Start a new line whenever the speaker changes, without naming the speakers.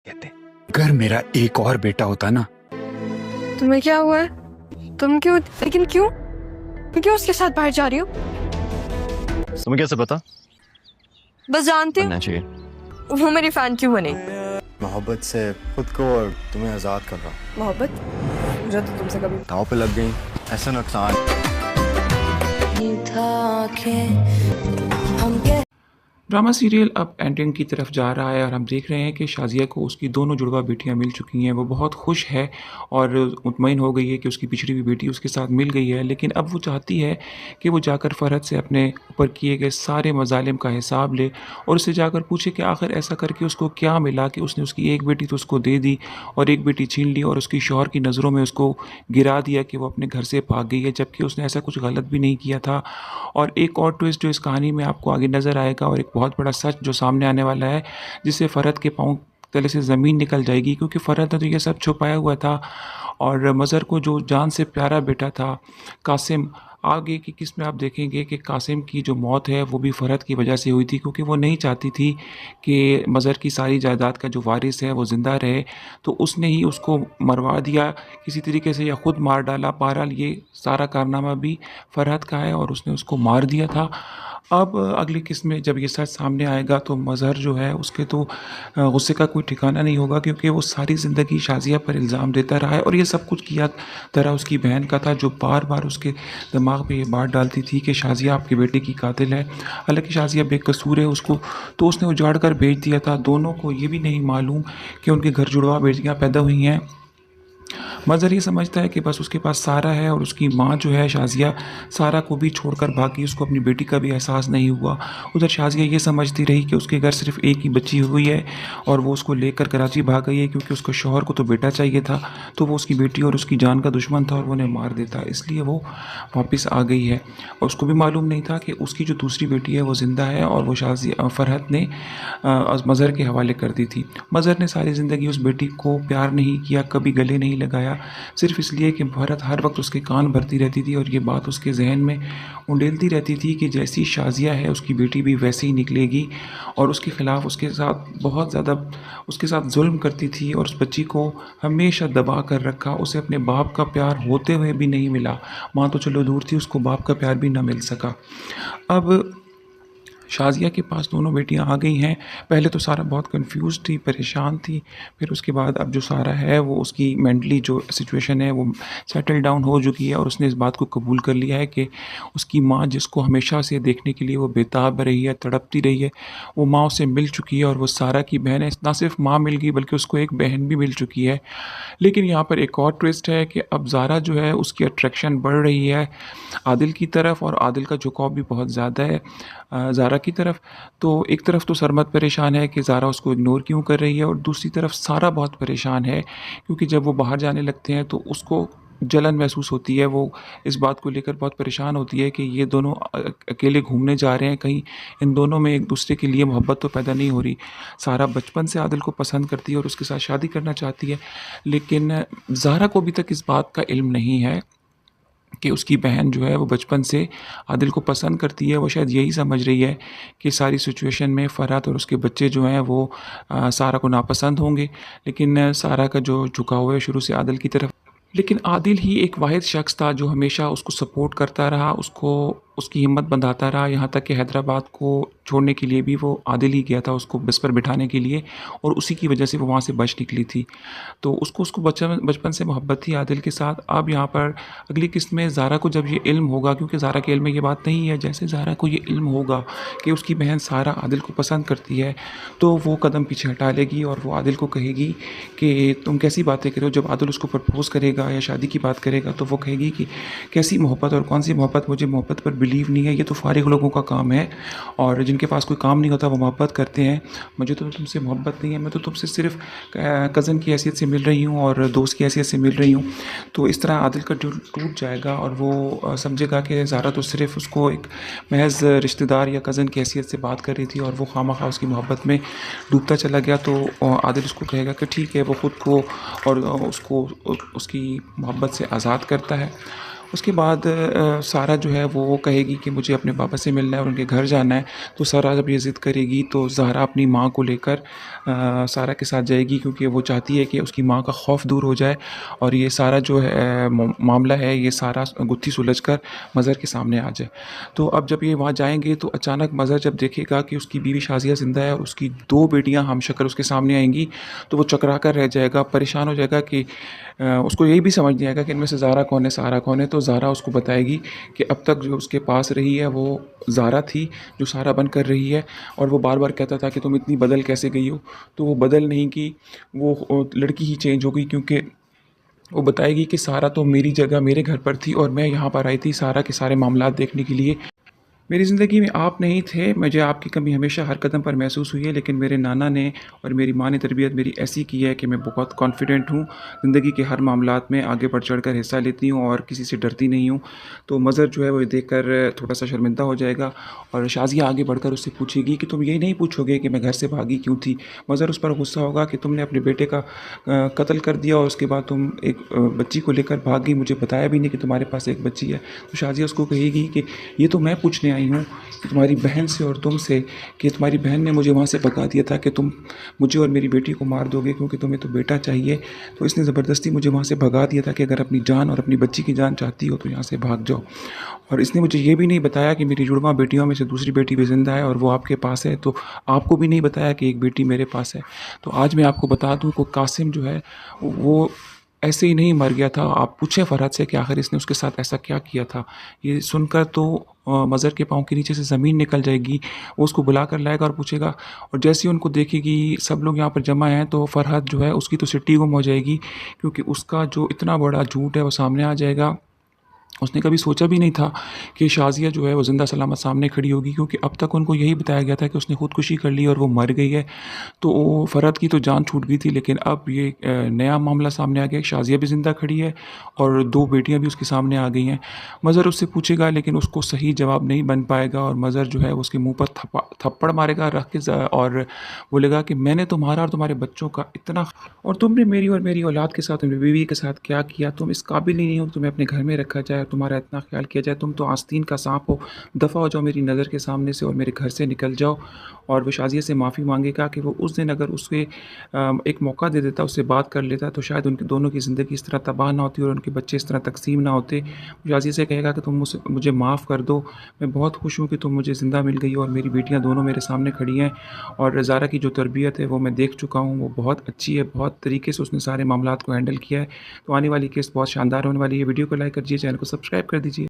कहते अगर मेरा एक और बेटा होता ना।
तुम्हें क्या हुआ है? तुम क्यों, लेकिन क्यों क्यों उसके साथ बाहर जा रही हो?
तुम्हें कैसे पता?
बस जानती
बनना
हूँ
चाहिए।
वो मेरी फैन क्यों बनी।
मोहब्बत से खुद को और तुम्हें आज़ाद कर रहा हूँ।
मोहब्बत मुझे तो तुमसे कभी
दांव पे लग गई, ऐसा नुकसान।
ड्रामा सीरियल अब एंडिंग की तरफ जा रहा है और हम देख रहे हैं कि शाज़िया को उसकी दोनों जुड़वा बेटियां मिल चुकी हैं। वो बहुत खुश है और मुतमईन हो गई है कि उसकी पिछड़ी हुई बेटी उसके साथ मिल गई है। लेकिन अब वो चाहती है कि वो जाकर फ़रहद से अपने ऊपर किए गए सारे मज़ालिम का हिसाब ले और उससे जाकर पूछे कि आखिर ऐसा करके उसको क्या मिला कि उसने उसकी एक बेटी तो उसको दे दी और एक बेटी छीन ली और उसकी शौहर की नज़रों में उसको गिरा दिया कि वो अपने घर से भाग गई है, जबकि उसने ऐसा कुछ गलत भी नहीं किया था। और एक और ट्विस्ट जो इस कहानी में आपको आगे नज़र आएगा और एक बहुत बड़ा सच जो सामने आने वाला है, जिससे फ़रहद के पाँव तले से ज़मीन निकल जाएगी, क्योंकि फ़रहद ने तो ये सब छुपाया हुआ था। और मज़हर को जो जान से प्यारा बेटा था कासिम, आगे की किस्त में आप देखेंगे कि कासिम की जो मौत है वो भी फ़रहद की वजह से हुई थी, क्योंकि वो नहीं चाहती थी कि मज़हर की सारी जायदाद का जो वारिस है वो ज़िंदा रहे। तो उसने ही उसको मरवा दिया किसी तरीके से या ख़ुद मार डाला। बहरहाल ये सारा कारनामा भी फ़रहद का है और उसने उसको मार दिया था। अब अगली किस्त में जब ये सच सामने आएगा तो मज़हर जो है उसके तो गुस्से का कोई ठिकाना नहीं होगा, क्योंकि वो सारी ज़िंदगी शाज़िया पर इल्ज़ाम देता रहा है और ये सब कुछ किया तरह उसकी बहन का था, जो बार बार उसके दिमाग में ये बात डालती थी कि शाज़िया आपके बेटे की कातिल है। हालांकि शाज़िया बेकसूर है, उसको तो उसने उजाड़ कर भेज दिया था। दोनों को ये भी नहीं मालूम कि उनके घर जुड़वा बेटियाँ पैदा हुई हैं। मज़हर ये समझता है कि बस उसके पास सारा है और उसकी माँ जो है शाज़िया, सारा को भी छोड़कर भागी, उसको अपनी बेटी का भी एहसास नहीं हुआ। उधर शाज़िया ये समझती रही कि उसके घर सिर्फ एक ही बच्ची हुई है और वो उसको लेकर कराची भाग गई है, क्योंकि उसको शौहर को तो बेटा चाहिए था, तो वो उसकी बेटी और उसकी जान का दुश्मन था और वो उन्हें मार देता, इसलिए वो वापस आ गई है। और उसको भी मालूम नहीं था कि उसकी जो दूसरी बेटी है वो ज़िंदा है और वो शाज़िया फ़रहद ने मज़हर के हवाले कर दी थी। मज़हर ने सारी ज़िंदगी उस बेटी को प्यार नहीं किया, कभी गले नहीं लगाया, सिर्फ इसलिए कि फ़रहद हर वक्त उसके कान भरती रहती थी और ये बात उसके जहन में उंडेलती रहती थी कि जैसी शाज़िया है उसकी बेटी भी वैसे ही निकलेगी, और उसके ख़िलाफ़ उसके साथ बहुत ज़्यादा उसके साथ जुल्म करती थी और उस बच्ची को हमेशा दबा कर रखा। उसे अपने बाप का प्यार होते हुए भी नहीं मिला, माँ तो चलो दूर थी, उसको बाप का प्यार भी ना मिल सका। अब शाज़िया के पास दोनों बेटियां आ गई हैं। पहले तो सारा बहुत कंफ्यूज थी, परेशान थी, फिर उसके बाद अब जो सारा है वो उसकी मेंटली जो सिचुएशन है वो सेटल डाउन हो चुकी है और उसने इस बात को कबूल कर लिया है कि उसकी माँ, जिसको हमेशा से देखने के लिए वो बेताब रही है, तड़पती रही है, वो माँ उसे मिल चुकी है और वो सारा की बहन है। ना सिर्फ माँ मिल गई बल्कि उसको एक बहन भी मिल चुकी है। लेकिन यहाँ पर एक और ट्विस्ट है कि अब ज़ारा जो है उसकी अट्रैक्शन बढ़ रही है आदिल की तरफ, और आदिल का झुकाव भी बहुत ज़्यादा है ज़ारा की तरफ। तो एक तरफ तो सरमद परेशान है कि ज़ारा उसको इग्नोर क्यों कर रही है, और दूसरी तरफ सारा बहुत परेशान है, क्योंकि जब वो बाहर जाने लगते हैं तो उसको जलन महसूस होती है। वो इस बात को लेकर बहुत परेशान होती है कि ये दोनों अकेले घूमने जा रहे हैं, कहीं इन दोनों में एक दूसरे के लिए मोहब्बत तो पैदा नहीं हो रही। सारा बचपन से आदिल को पसंद करती है और उसके साथ शादी करना चाहती है, लेकिन ज़ारा को अभी तक इस बात का इल्म नहीं है कि उसकी बहन जो है वो बचपन से आदिल को पसंद करती है। वो शायद यही समझ रही है कि सारी सिचुएशन में फ़रहद और उसके बच्चे जो हैं वो सारा को नापसंद होंगे, लेकिन सारा का जो झुकाव है शुरू से आदिल की तरफ। लेकिन आदिल ही एक वाहिद शख्स था जो हमेशा उसको सपोर्ट करता रहा, उसको उसकी हिम्मत बंधाता रहा, यहाँ तक कि हैदराबाद को छोड़ने के लिए भी वो आदिल ही गया था उसको बस पर बिठाने के लिए, और उसी की वजह से वो वहाँ से बच निकली थी। तो उसको उसको बचपन से मोहब्बत थी आदिल के साथ। अब यहाँ पर अगली किस्त में ज़ारा को जब ये इल्म होगा, क्योंकि ज़ारा के इल्म में ये बात नहीं है, जैसे ज़ारा को ये इल्म होगा कि उसकी बहन सारा आदिल को पसंद करती है, तो वो कदम पीछे हटा लेगी और वो आदिल को कहेगी कि तुम कैसी बातें करो। जब आदिल उसको प्रपोज़ करेगा या शादी की बात करेगा तो वो कहेगी कि कैसी मोहब्बत और कौन सी मोहब्बत, मुझे मोहब्बत पर बिलीव नहीं है, ये तो फारिग लोगों का काम है और जिनके पास कोई काम नहीं होता वो मोहब्बत करते हैं। मुझे तो तुमसे मोहब्बत नहीं है, मैं तो तुमसे सिर्फ कज़न की हैसियत से मिल रही हूँ और दोस्त की हैसियत से मिल रही हूँ। तो इस तरह आदिल का दिल टूट जाएगा और वो समझेगा कि ज़ारा तो सिर्फ उसको एक महज रिश्तेदार या कज़न की हैसियत से बात कर रही थी और वो खामखा उसकी मोहब्बत में डूबता चला गया। तो आदिल उसको कहेगा कि ठीक है, वो ख़ुद को और उसको उसकी मोहब्बत से आज़ाद करता है। उसके बाद सारा जो है वो कहेगी कि मुझे अपने पापा से मिलना है और उनके घर जाना है। तो सारा जब ये ज़िद करेगी तो ज़हरा अपनी माँ को लेकर सारा के साथ जाएगी, क्योंकि वो चाहती है कि उसकी माँ का खौफ दूर हो जाए और ये सारा जो है मामला है ये सारा गुत्थी सुलझकर मज़हर के सामने आ जाए। तो अब जब ये वहाँ जाएंगे तो अचानक मज़हर जब देखेगा कि उसकी बीवी शाज़िया ज़िंदा है और उसकी 2 बेटियाँ हमशक्ल उसके सामने आएंगी, तो वो चकरा कर रह जाएगा, परेशान हो जाएगा कि उसको यही भी समझ नहीं आएगा कि इनमें से ज़ारा कौन है, सारा कौन है। तो ज़ारा उसको बताएगी कि अब तक जो उसके पास रही है वो ज़ारा थी, जो सारा बन कर रही है, और वो बार बार कहता था कि तुम इतनी बदल कैसे गई हो। तो वो बदल नहीं की, वो लड़की ही चेंज हो गई, क्योंकि वो बताएगी कि सारा तो मेरी जगह मेरे घर पर थी और मैं यहाँ पर आई थी सारा के सारे मामलात देखने के लिए। मेरी ज़िंदगी में आप नहीं थे, मुझे आपकी कमी हमेशा हर कदम पर महसूस हुई है, लेकिन मेरे नाना ने और मेरी माँ ने तरबियत मेरी ऐसी की है कि मैं बहुत कॉन्फिडेंट हूँ, ज़िंदगी के हर मामलात में आगे बढ़ चढ़ कर हिस्सा लेती हूँ और किसी से डरती नहीं हूँ। तो मज़हर जो है वो ये देख कर थोड़ा सा शर्मिंदा हो जाएगा और शाज़िया आगे बढ़कर उससे पूछेगी कि तुम ये नहीं पूछोगे कि मैं घर से भागी क्यों थी। मज़हर उस पर गुस्सा होगा कि तुमने अपने बेटे का कत्ल कर दिया और उसके बाद तुम एक बच्ची को लेकर भाग गई, मुझे बताया भी नहीं कि तुम्हारे पास एक बच्ची है। तो शाज़िया उसको कहेगी कि ये तो मैं पूछने आई हूँ कि तुम्हारी बहन से और तुमसे, कि तुम्हारी बहन ने मुझे वहाँ से भगा दिया था कि तुम मुझे और मेरी बेटी को मार दोगे क्योंकि तुम्हें तो बेटा चाहिए। तो इसने ज़बरदस्ती मुझे वहाँ से भगा दिया था कि अगर अपनी जान और अपनी बच्ची की जान चाहती हो तो यहाँ से भाग जाओ। और इसने मुझे ये भी नहीं बताया कि मेरी जुड़वा बेटियों में से दूसरी बेटी भी ज़िंदा है और वो आपके पास है। तो आपको भी नहीं बताया कि एक बेटी मेरे पास है। तो आज मैं आपको बता दूँ कि कासिम जो है वो ऐसे ही नहीं मर गया था। आप पूछें फ़रहद से कि आखिर इसने उसके साथ ऐसा क्या किया था। ये सुनकर तो मज़हर के पाँव के नीचे से ज़मीन निकल जाएगी। वो उसको बुला कर लाएगा और पूछेगा, और जैसे ही उनको देखेगी सब लोग यहाँ पर जमा हैं तो फ़रहद जो है उसकी तो सिट्टी गुम हो जाएगी, क्योंकि उसका जो इतना बड़ा झूठ है वो सामने आ जाएगा। उसने कभी सोचा भी नहीं था कि शाज़िया जो है वो ज़िंदा सलामत सामने खड़ी होगी, क्योंकि अब तक उनको यही बताया गया था कि उसने ख़ुदकुशी कर ली और वो मर गई है। तो फ़रहद की तो जान छूट गई थी, लेकिन अब ये नया मामला सामने आ गया। शाज़िया भी ज़िंदा खड़ी है और 2 बेटियां भी उसके सामने आ गई हैं। मज़हर उससे पूछेगा लेकिन उसको सही जवाब नहीं बन पाएगा और मज़हर जो है उसके मुँह पर थप्पड़ मारेगा रख के और बोलेगा कि मैंने तुम्हारा और तुम्हारे बच्चों का इतना, और तुमने मेरी और मेरी औलाद के साथ, मेरी बीवी के साथ क्या किया। तुम इस काबिल ही नहीं हो, तुम्हें अपने घर में रखा जाए, तुम्हारा इतना ख्याल किया जाए। तुम तो आस्तीन का सांप हो, दफ़ा हो जाओ मेरी नज़र के सामने से और मेरे घर से निकल जाओ। और वो शाज़िया से माफ़ी मांगेगा कि वो उस दिन अगर उसके एक मौका दे देता, उससे बात कर लेता, तो शायद उनके दोनों की ज़िंदगी इस तरह तबाह ना होती और उनके बच्चे इस तरह तकसीम ना होते। शाज़िया से कहेगा कि तुम मुझे माफ़ कर दो, मैं बहुत खुश हूँ कि तुम मुझे ज़िंदा मिल गई हो और मेरी बेटियाँ दोनों मेरे सामने खड़ी हैं। और ज़ारा की जो तरबियत है वो मैं देख चुका हूँ, वो बहुत अच्छी है, बहुत तरीके से उसने सारे मामलात को हैंडल किया है। तो आने वाली केस बहुत शानदार होने वाली है। वीडियो को लाइक कर दीजिए, चैनल को सब्सक्राइब कर दीजिए।